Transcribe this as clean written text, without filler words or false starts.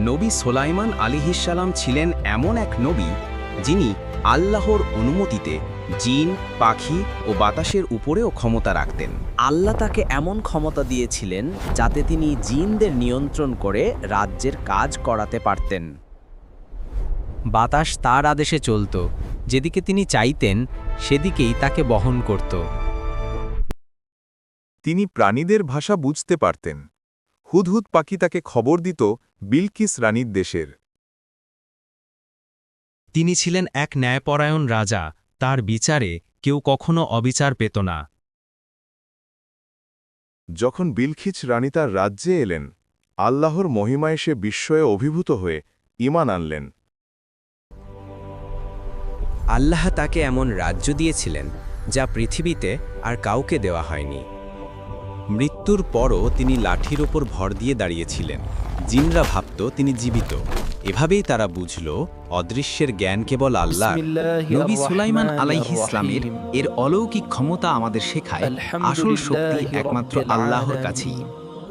নবী সোলাইমান আলাইহিসসালাম ছিলেন এমন এক নবী যিনি আল্লাহর অনুমতিতে জিন, পাখি ও বাতাসের উপরেও ক্ষমতা রাখতেন। আল্লাহ তাকে এমন ক্ষমতা দিয়েছিলেন যাতে তিনি জিনদের নিয়ন্ত্রণ করে রাজ্যের কাজ করাতে পারতেন। বাতাস তার আদেশে চলত, যেদিকে তিনি চাইতেন সেদিকেই তাকে বহন করত। তিনি প্রাণীদের ভাষা বুঝতে পারতেন। হুদহুদ পাখি তাকে খবর দিত বিলকিস রানীর দেশের। তিনি ছিলেন এক ন্যায়পরায়ণ রাজা, তার বিচারে কেউ কখনো অবিচার পেত না। যখন বিলকিস রানী তার রাজ্যে এলেন, আল্লাহর মহিমায় সে বিস্ময়ে অভিভূত হয়ে ঈমান আনলেন। আল্লাহ তাকে এমন রাজ্য দিয়েছিলেন যা পৃথিবীতে আর কাউকে দেওয়া হয়নি। মৃত্যুর পরও তিনি লাঠির ওপর ভর দিয়ে দাঁড়িয়েছিলেন। জিনরা ভাবত তিনি জীবিত। এভাবেই তারা বুঝল অদৃশ্যের জ্ঞান কেবল আল্লাহ। নবী সুলাইমান আলাইহিসসালামের এর অলৌকিক ক্ষমতা আমাদের শেখায় আসল শক্তি একমাত্র আল্লাহর কাছেই।